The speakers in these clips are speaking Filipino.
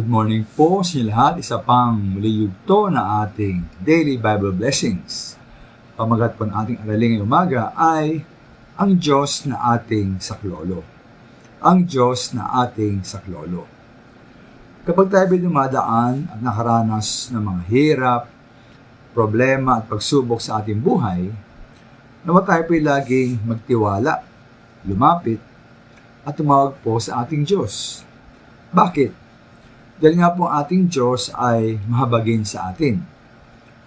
Good morning po sa inyo lahat. Isa pang muli yugto na ating Daily Bible Blessings. Pamagat po ng ating aralin ngayong umaga ay ang Diyos na ating saklolo. Ang Diyos na ating saklolo. Kapag tayo dumadaan at nakaranas ng mga hirap, problema at pagsubok sa ating buhay, nawa tayo po'y laging magtiwala, lumapit, at tumawag po sa ating Diyos. Bakit? Dahil nga po ating Diyos ay mahabagin sa atin.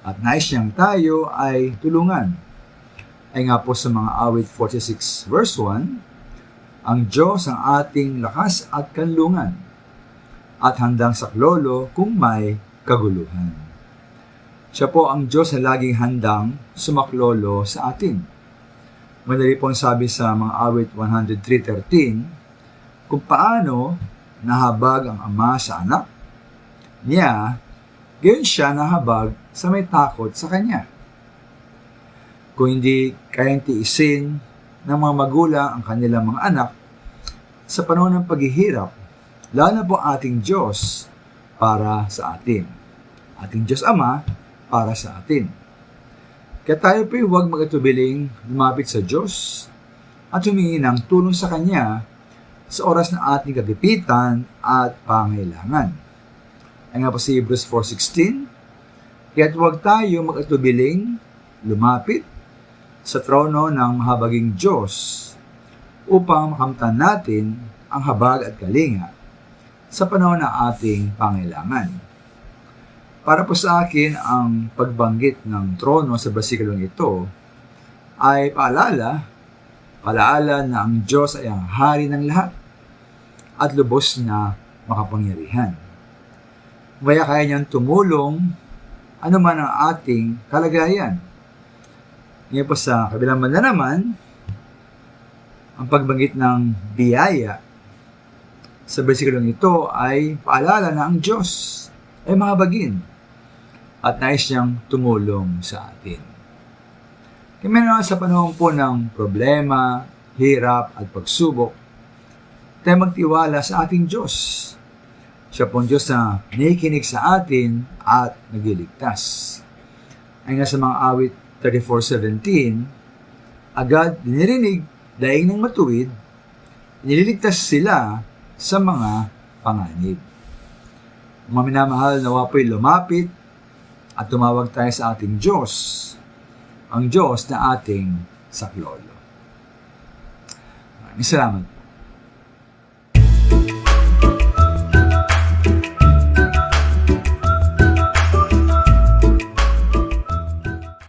At nais niyang tayo ay tulungan. Ay nga po sa mga awit 46 verse 1, ang Diyos ang ating lakas at kanlungan, at handang saklolo kung may kaguluhan. Siya po ang Diyos na laging handang sumaklolo sa atin. Madali pong sabi sa mga awit 103:13, kung paano nahabag ang ama sa anak niya, gayon siya nahabag sa may takot sa kanya. Kung hindi kayang tiisin ng mga magulang ang kanilang mga anak sa panahon ng paghihirap, lalo na po ating Diyos para sa atin. Ating Diyos Ama para sa atin. Kaya tayo po'y huwag magatubiling lumapit sa Diyos at humingi ng tulong sa Kanya sa oras ng ating kagipitan at pangailangan. Ay nga po si Hebrews 4:16, kaya't huwag tayo mag-atubiling lumapit sa trono ng mahabaging Diyos upang makamtan natin ang habag at kalinga sa panahon ng ating pangailangan. Para po sa akin, ang pagbanggit ng trono sa basikulong ito ay paalaala na ang Diyos ay ang hari ng lahat at lubos na makapangyarihan. Kaya kaya niyang tumulong anuman ang ating kalagayan. Ngayon po sa kabilang banda naman, ang pagbanggit ng biyaya sa versikulong ito ay paalala na ang Diyos ay mahabagin at nais niyang tumulong sa atin. Kaya meron sa panahon po ng problema, hirap at pagsubok, tayo magtiwala sa ating Diyos. Siya po ang Diyos na nakikinig sa atin at nagliligtas. Ay nga sa mga awit 34:17, agad dinirinig daing ng matuwid, nililigtas sila sa mga panganib. Mga minamahal, nawa po'y lumapit at tumawag tayo sa ating Diyos, ang Diyos na ating saklolo. Maraming salamat.